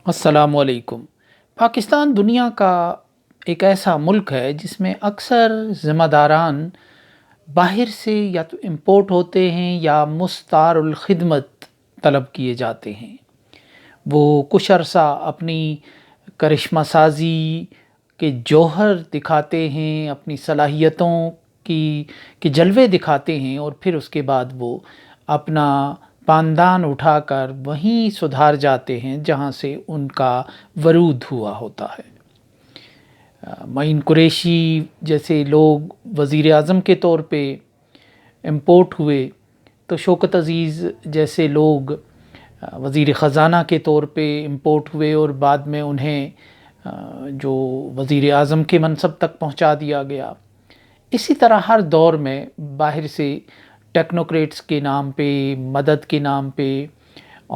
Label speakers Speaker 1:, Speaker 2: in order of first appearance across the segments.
Speaker 1: السلام علیکم۔ پاکستان دنیا کا ایک ایسا ملک ہے جس میں اکثر ذمہ داران باہر سے یا تو امپورٹ ہوتے ہیں یا مستعار الخدمت طلب کیے جاتے ہیں۔ وہ کچھ عرصہ اپنی کرشمہ سازی کے جوہر دکھاتے ہیں، اپنی صلاحیتوں کی جلوے دکھاتے ہیں، اور پھر اس کے بعد وہ اپنا پاندان اٹھا کر وہیں سدھار جاتے ہیں جہاں سے ان کا ورود ہوا ہوتا ہے۔ معین قریشی جیسے لوگ وزیر اعظم کے طور پہ امپورٹ ہوئے، تو شوکت عزیز جیسے لوگ وزیر خزانہ کے طور پہ امپورٹ ہوئے، اور بعد میں انہیں جو وزیر اعظم کے منصب تک پہنچا دیا گیا۔ اسی طرح ہر دور میں باہر سے ٹیکنوکریٹس کے نام پہ، مدد کے نام پہ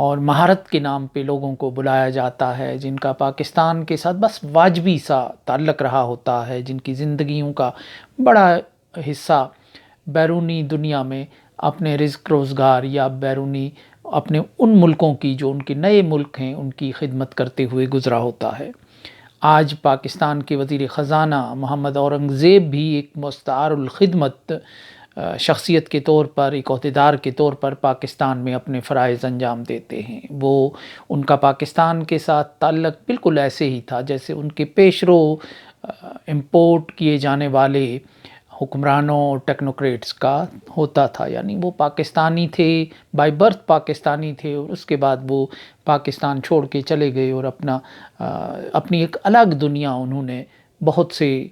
Speaker 1: اور مہارت کے نام پہ لوگوں کو بلایا جاتا ہے، جن کا پاکستان کے ساتھ بس واجبی سا تعلق رہا ہوتا ہے، جن کی زندگیوں کا بڑا حصہ بیرونی دنیا میں اپنے رزق روزگار یا بیرونی اپنے ان ملکوں کی جو ان کے نئے ملک ہیں ان کی خدمت کرتے ہوئے گزرا ہوتا ہے۔ آج پاکستان کے وزیر خزانہ محمد اورنگزیب بھی ایک مستعار الخدمت شخصیت کے طور پر، ایک عہدیدار کے طور پر پاکستان میں اپنے فرائض انجام دیتے ہیں۔ ان کا پاکستان کے ساتھ تعلق بالکل ایسے ہی تھا جیسے ان کے پیشرو امپورٹ کیے جانے والے حکمرانوں اور ٹیکنوکریٹس کا ہوتا تھا، یعنی وہ پاکستانی تھے، بائی برتھ پاکستانی تھے، اور اس کے بعد وہ پاکستان چھوڑ کے چلے گئے اور اپنی ایک الگ دنیا انہوں نے بہت سے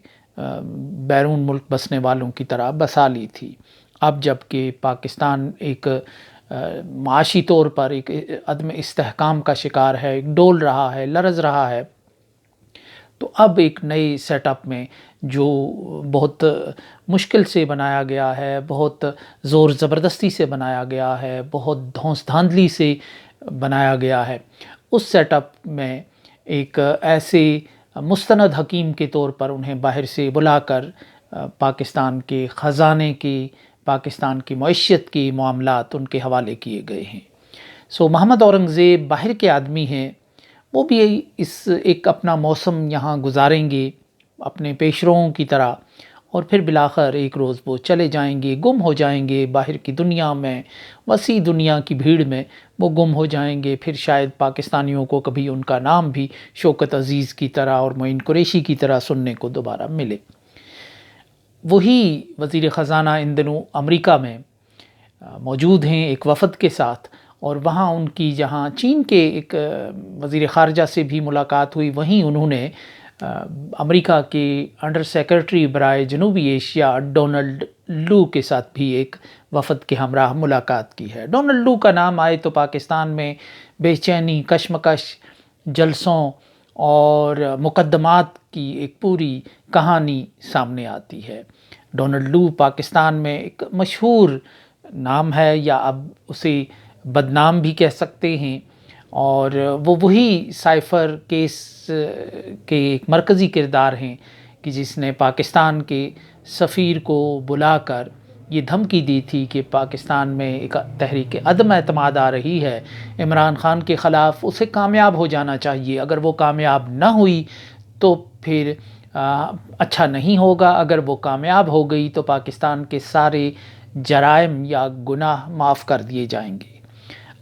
Speaker 1: بیرون ملک بسنے والوں کی طرح بسا لی تھی۔ اب جب کہ پاکستان ایک معاشی طور پر ایک عدم استحکام کا شکار ہے، ایک ڈول رہا ہے، لرز رہا ہے، تو اب ایک نئے سیٹ اپ میں جو بہت مشکل سے بنایا گیا ہے، بہت زور زبردستی سے بنایا گیا ہے، بہت دھونس دھاندلی سے بنایا گیا ہے، اس سیٹ اپ میں ایک ایسے مستند حکیم کے طور پر انہیں باہر سے بلا کر پاکستان کے خزانے کی، پاکستان کی معیشت کی معاملات ان کے حوالے کیے گئے ہیں۔ محمد اورنگزیب باہر کے آدمی ہیں، وہ بھی ایک اپنا موسم یہاں گزاریں گے اپنے پیشروؤں کی طرح، اور پھر بالآخر ایک روز وہ چلے جائیں گے، گم ہو جائیں گے باہر کی دنیا میں، وسیع دنیا کی بھیڑ میں وہ گم ہو جائیں گے۔ پھر شاید پاکستانیوں کو کبھی ان کا نام بھی شوکت عزیز کی طرح اور معین قریشی کی طرح سننے کو دوبارہ ملے۔ وہی وزیر خزانہ ان دنوں امریکہ میں موجود ہیں ایک وفد کے ساتھ، اور وہاں ان کی جہاں چین کے ایک وزیر خارجہ سے بھی ملاقات ہوئی، وہیں انہوں نے امریکہ کے انڈر سیکرٹری برائے جنوبی ایشیا ڈونلڈ لو کے ساتھ بھی ایک وفد کے ہمراہ ملاقات کی ہے۔ ڈونلڈ لو کا نام آئے تو پاکستان میں بے چینی، کشمکش، جلسوں اور مقدمات کی ایک پوری کہانی سامنے آتی ہے۔ ڈونلڈ لو پاکستان میں ایک مشہور نام ہے، یا اب اسے بدنام بھی کہہ سکتے ہیں، اور وہی سائفر کیس کے ایک مرکزی کردار ہیں کہ جس نے پاکستان کے سفیر کو بلا کر یہ دھمکی دی تھی کہ پاکستان میں ایک تحریک عدم اعتماد آ رہی ہے عمران خان کے خلاف، اسے کامیاب ہو جانا چاہیے، اگر وہ کامیاب نہ ہوئی تو پھر اچھا نہیں ہوگا، اگر وہ کامیاب ہو گئی تو پاکستان کے سارے جرائم یا گناہ معاف کر دیے جائیں گے۔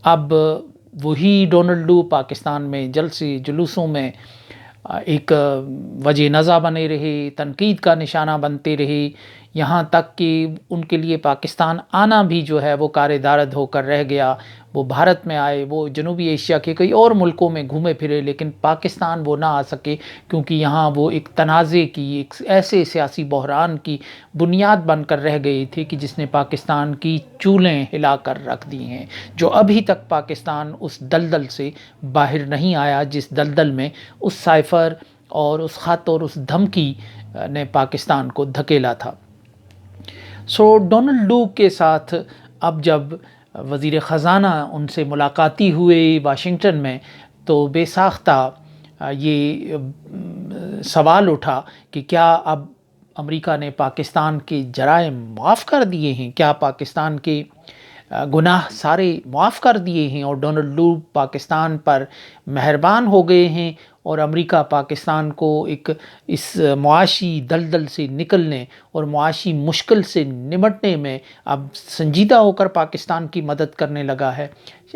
Speaker 1: اب وہی ڈونلڈ لو پاکستان میں جلسے جلوسوں میں ایک وجہ نظر بنے رہے، تنقید کا نشانہ بنتے رہے، یہاں تک کہ ان کے لیے پاکستان آنا بھی جو ہے وہ کار دارد ہو کر رہ گیا۔ وہ بھارت میں آئے، وہ جنوبی ایشیا کے کئی اور ملکوں میں گھومے پھرے، لیکن پاکستان وہ نہ آ سکے، کیونکہ یہاں وہ ایک تنازع کی، ایک ایسے سیاسی بحران کی بنیاد بن کر رہ گئی تھی کہ جس نے پاکستان کی چولیں ہلا کر رکھ دی ہیں، جو ابھی تک پاکستان اس دلدل سے باہر نہیں آیا جس دلدل میں اس سائفر اور اس خط اور اس دھمکی نے پاکستان کو دھکیلا تھا۔ ڈونلڈ لو کے ساتھ اب جب وزیر خزانہ ان سے ملاقاتی ہوئے واشنگٹن میں، تو بے ساختہ یہ سوال اٹھا کہ کیا اب امریکہ نے پاکستان کے جرائم معاف کر دیے ہیں؟ کیا پاکستان کے گناہ سارے معاف کر دیے ہیں اور ڈونلڈ ٹرمپ پاکستان پر مہربان ہو گئے ہیں، اور امریکہ پاکستان کو ایک اس معاشی دلدل سے نکلنے اور معاشی مشکل سے نمٹنے میں اب سنجیدہ ہو کر پاکستان کی مدد کرنے لگا ہے۔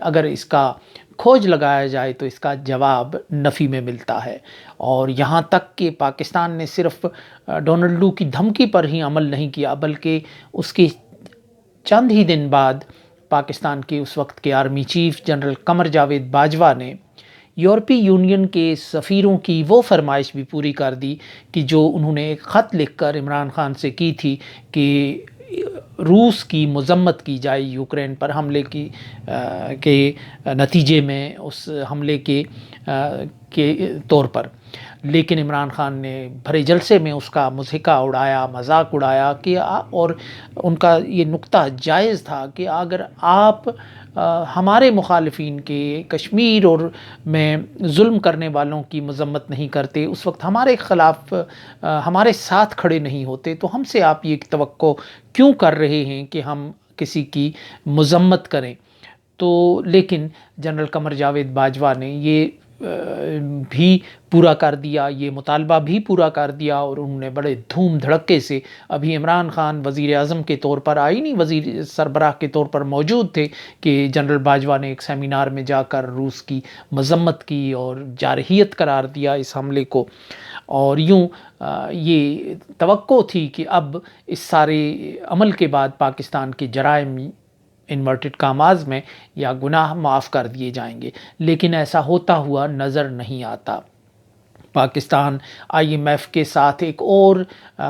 Speaker 1: اگر اس کا کھوج لگایا جائے تو اس کا جواب نفی میں ملتا ہے، اور یہاں تک کہ پاکستان نے صرف ڈونلڈ ٹرمپ کی دھمکی پر ہی عمل نہیں کیا، بلکہ اس کے چند ہی دن بعد پاکستان کے اس وقت کے army chief general Qamar Javed Bajwa نے یورپی یونین کے سفیروں کی وہ فرمائش بھی پوری کر دی کہ جو انہوں نے ایک خط لکھ کر عمران خان سے کی تھی کہ روس کی مذمت کی جائے یوکرین پر حملے کے نتیجے میں اس حملے کے طور پر، لیکن عمران خان نے بھرے جلسے میں اس کا مضحکہ اڑایا، مذاق اڑایا کہ اور ان کا یہ نکتہ جائز تھا کہ اگر آپ ہمارے مخالفین کے کشمیر اور میں ظلم کرنے والوں کی مذمت نہیں کرتے، اس وقت ہمارے خلاف ہمارے ساتھ کھڑے نہیں ہوتے، تو ہم سے آپ یہ توقع کیوں کر رہے ہیں کہ ہم کسی کی مذمت کریں؟ تو لیکن جنرل قمر جاوید باجوہ نے یہ بھی پورا کر دیا، یہ مطالبہ بھی پورا کر دیا، اور انہوں نے بڑے دھوم دھڑکے سے، ابھی عمران خان وزیر اعظم کے طور پر آئینی وزیر سربراہ کے طور پر موجود تھے کہ جنرل باجوہ نے ایک سیمینار میں جا کر روس کی مذمت کی اور جارحیت قرار دیا اس حملے کو، اور یوں یہ توقع تھی کہ اب اس سارے عمل کے بعد پاکستان کے جرائم انورٹڈ کاماز میں یا گناہ معاف کر دیے جائیں گے، لیکن ایسا ہوتا ہوا نظر نہیں آتا۔ پاکستان آئی ایم ایف کے ساتھ ایک اور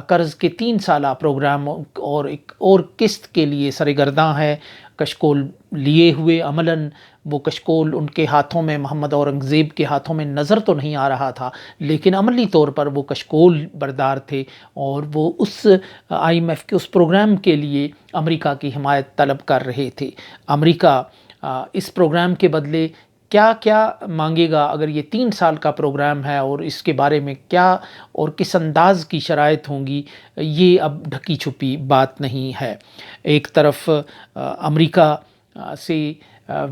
Speaker 1: قرض کے 3 سالہ پروگرام اور ایک اور قسط کے لیے سرگرداں ہے، کشکول لیے ہوئے عملاً وہ کشکول ان کے ہاتھوں میں، محمد اورنگزیب کے ہاتھوں میں نظر تو نہیں آ رہا تھا، لیکن عملی طور پر وہ کشکول بردار تھے، اور وہ اس آئی ایم ایف کے اس پروگرام کے لیے امریکہ کی حمایت طلب کر رہے تھے۔ امریکہ اس پروگرام کے بدلے کیا کیا مانگے گا؟ اگر یہ 3 سال کا پروگرام ہے اور اس کے بارے میں کیا اور کس انداز کی شرائط ہوں گی، یہ اب ڈھکی چھپی بات نہیں ہے۔ ایک طرف امریکہ سے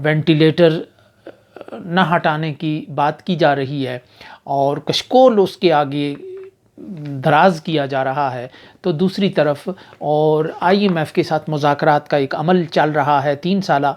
Speaker 1: وینٹیلیٹر نہ ہٹانے کی بات کی جا رہی ہے اور کشکول اس کے آگے دراز کیا جا رہا ہے، تو دوسری طرف اور آئی ایم ایف کے ساتھ مذاکرات کا ایک عمل چل رہا ہے 3 سالہ۔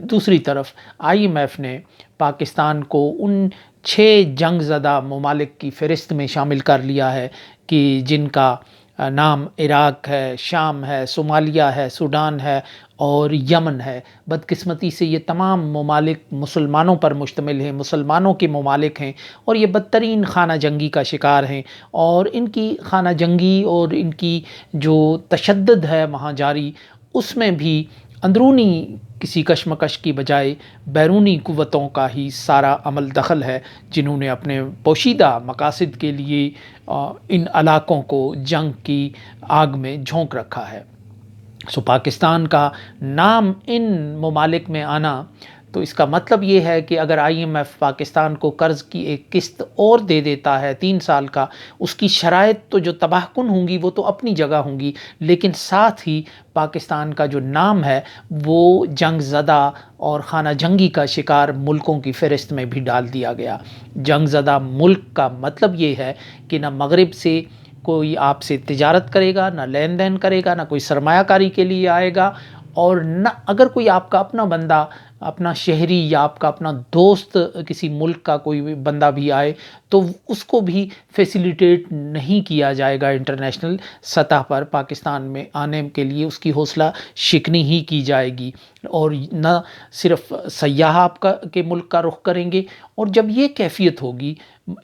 Speaker 1: دوسری طرف آئی ایم ایف نے پاکستان کو ان 6 جنگ زدہ ممالک کی فہرست میں شامل کر لیا ہے کہ جن کا نام عراق ہے، شام ہے، صومالیہ ہے، سوڈان ہے اور یمن ہے۔ بدقسمتی سے یہ تمام ممالک مسلمانوں پر مشتمل ہیں، مسلمانوں کے ممالک ہیں، اور یہ بدترین خانہ جنگی کا شکار ہیں، اور ان کی خانہ جنگی اور ان کی جو تشدد ہے وہاں جاری، اس میں بھی اندرونی کسی کشمکش کی بجائے بیرونی قوتوں کا ہی سارا عمل دخل ہے، جنہوں نے اپنے پوشیدہ مقاصد کے لیے ان علاقوں کو جنگ کی آگ میں جھونک رکھا ہے۔ پاکستان کا نام ان ممالک میں آنا، تو اس کا مطلب یہ ہے کہ اگر آئی ایم ایف پاکستان کو قرض کی ایک قسط اور دے دیتا ہے 3 سال کا، اس کی شرائط تو جو تباہ کن ہوں گی وہ تو اپنی جگہ ہوں گی، لیکن ساتھ ہی پاکستان کا جو نام ہے وہ جنگ زدہ اور خانہ جنگی کا شکار ملکوں کی فہرست میں بھی ڈال دیا گیا۔ جنگ زدہ ملک کا مطلب یہ ہے کہ نہ مغرب سے کوئی آپ سے تجارت کرے گا، نہ لین دین کرے گا، نہ کوئی سرمایہ کاری کے لیے آئے گا، اور نہ اگر کوئی آپ کا اپنا بندہ، اپنا شہری یا آپ کا اپنا دوست کسی ملک کا کوئی بندہ بھی آئے تو اس کو بھی فیسیلیٹیٹ نہیں کیا جائے گا۔ انٹرنیشنل سطح پر پاکستان میں آنے کے لیے اس کی حوصلہ شکنی ہی کی جائے گی، اور نہ صرف سیاح آپ کے ملک کا رخ کریں گے، اور جب یہ کیفیت ہوگی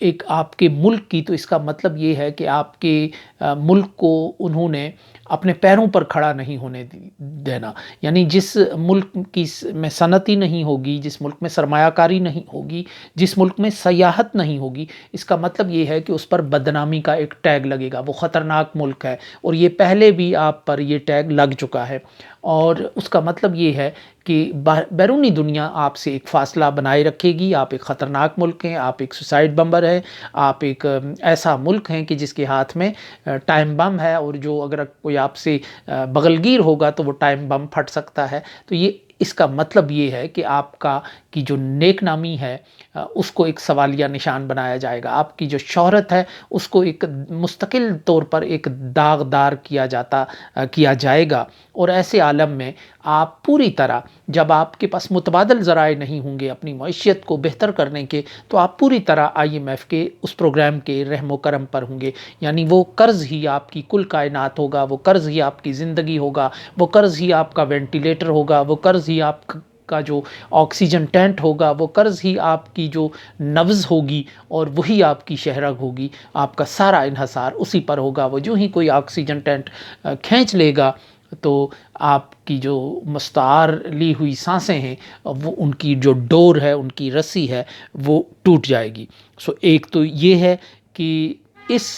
Speaker 1: ایک آپ کے ملک کی، تو اس کا مطلب یہ ہے کہ آپ کے ملک کو انہوں نے اپنے پیروں پر کھڑا نہیں ہونے دینا، یعنی جس ملک کی میں صنعتی نہیں ہوگی، جس ملک میں سرمایہ کاری نہیں ہوگی، جس ملک میں سیاحت نہیں ہوگی، اس کا مطلب یہ ہے کہ اس پر بدنامی کا ایک ٹیگ لگے گا، وہ خطرناک ملک ہے، اور یہ پہلے بھی آپ پر یہ ٹیگ لگ چکا ہے، اور اس کا مطلب یہ ہے کہ بیرونی دنیا آپ سے ایک فاصلہ بنائے رکھے گی. آپ ایک خطرناک ملک ہیں، آپ ایک سوسائڈ بمبر ہیں، آپ ایک ایسا ملک ہیں کہ جس کے ہاتھ میں ٹائم بم ہے، اور جو اگر کوئی آپ سے بغلگیر ہوگا تو وہ ٹائم بم پھٹ سکتا ہے. تو یہ اس کا مطلب یہ ہے کہ آپ کا کی جو نیک نامی ہے اس کو ایک سوالیہ نشان بنایا جائے گا. آپ کی جو شہرت ہے اس کو ایک مستقل طور پر ایک داغدار کیا جائے گا. اور ایسے عالم میں آپ پوری طرح، جب آپ کے پاس متبادل ذرائع نہیں ہوں گے اپنی معیشت کو بہتر کرنے کے، تو آپ پوری طرح IMF کے اس پروگرام کے رحم و کرم پر ہوں گے. یعنی وہ قرض ہی آپ کی کل کائنات ہوگا، وہ قرض ہی آپ کی زندگی ہوگا، وہ قرض ہی آپ کا وینٹیلیٹر ہوگا، وہ قرض ہی آپ کا جو آکسیجن ٹینٹ ہوگا، وہ قرض ہی آپ کی جو نبض ہوگی، اور وہی آپ کی شہرگ ہوگی. آپ کا سارا انحصار اسی پر ہوگا. وہ جو ہی کوئی آکسیجن ٹینٹ کھینچ لے گا تو آپ کی جو مستعار لی ہوئی سانسیں ہیں، وہ ان کی جو ڈور ہے، ان کی رسی ہے، وہ ٹوٹ جائے گی. ایک تو یہ ہے کہ اس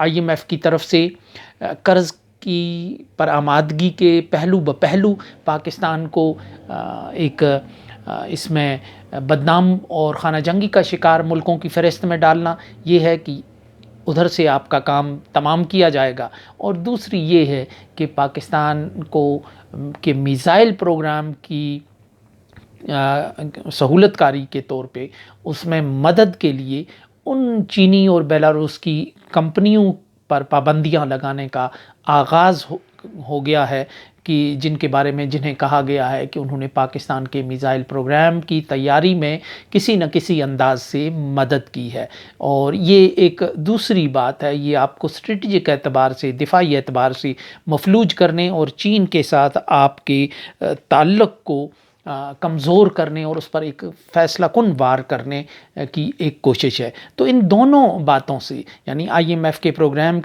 Speaker 1: IMF کی طرف سے قرض کی پر آمادگی کے پہلو بپہلو پاکستان کو ایک اس میں بدنام اور خانہ جنگی کا شکار ملکوں کی فہرست میں ڈالنا، یہ ہے کہ ادھر سے آپ کا کام تمام کیا جائے گا. اور دوسری یہ ہے کہ پاکستان کو کہ میزائل پروگرام کی سہولت کاری کے طور پہ اس میں مدد کے لیے ان چینی اور بیلاروس کی کمپنیوں پر پابندیاں لگانے کا آغاز ہو گیا ہے، کہ جن کے بارے میں جنہیں کہا گیا ہے کہ انہوں نے پاکستان کے میزائل پروگرام کی تیاری میں کسی نہ کسی انداز سے مدد کی ہے. اور یہ ایک دوسری بات ہے، یہ آپ کو اسٹریٹجک اعتبار سے، دفاعی اعتبار سے مفلوج کرنے اور چین کے ساتھ آپ کے تعلق کو کمزور کرنے اور اس پر ایک فیصلہ کن وار کرنے کی ایک کوشش ہے. تو ان دونوں باتوں سے، یعنی IMF کے پروگرام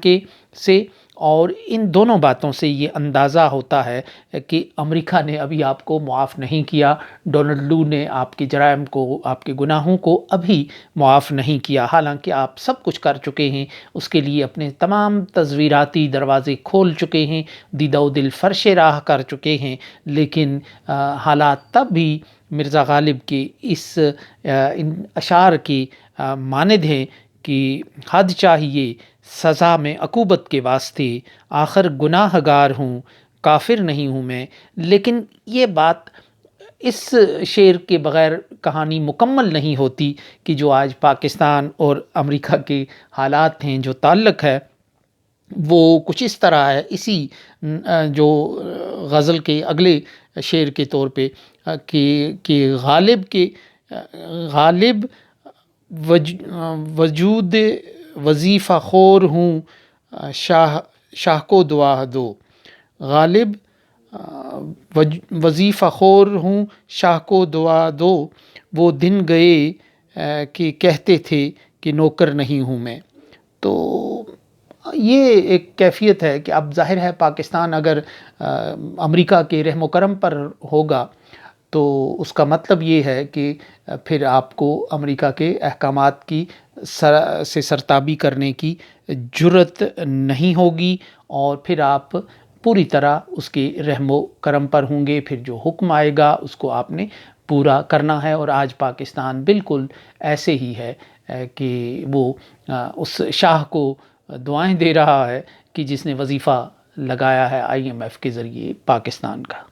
Speaker 1: سے اور ان دونوں باتوں سے یہ اندازہ ہوتا ہے کہ امریکہ نے ابھی آپ کو معاف نہیں کیا. ڈونلڈ لو نے آپ کے جرائم کو، آپ کے گناہوں کو ابھی معاف نہیں کیا، حالانکہ آپ سب کچھ کر چکے ہیں. اس کے لیے اپنے تمام تزویراتی دروازے کھول چکے ہیں، دیدہ و دل فرش راہ کر چکے ہیں. لیکن حالات تب بھی مرزا غالب کے ان اشعار کی مانند ہیں کہ حد چاہیے سزا میں عقوبت کے واسطے، آخر گناہ گار ہوں کافر نہیں ہوں میں. لیکن یہ بات اس شعر کے بغیر کہانی مکمل نہیں ہوتی کہ جو آج پاکستان اور امریکہ کے حالات ہیں، جو تعلق ہے وہ کچھ اس طرح ہے. اسی جو غزل کے اگلے شعر کے طور پہ کہ غالب وجود وظیفہ خور ہوں، شاہ کو دعا دو. غالب وظیفہ خور ہوں، شاہ کو دعا دو. وہ دن گئے کہ کہتے تھے کہ نوکر نہیں ہوں میں. تو یہ ایک کیفیت ہے کہ اب ظاہر ہے پاکستان اگر امریکہ کے رحم و کرم پر ہوگا تو اس کا مطلب یہ ہے کہ پھر آپ کو امریکہ کے احکامات کی سے سرتابی کرنے کی جرأت نہیں ہوگی، اور پھر آپ پوری طرح اس کے رحم و کرم پر ہوں گے. پھر جو حکم آئے گا اس کو آپ نے پورا کرنا ہے. اور آج پاکستان بالکل ایسے ہی ہے کہ وہ اس شاہ کو دعائیں دے رہا ہے کہ جس نے وظیفہ لگایا ہے IMF کے ذریعے پاکستان کا.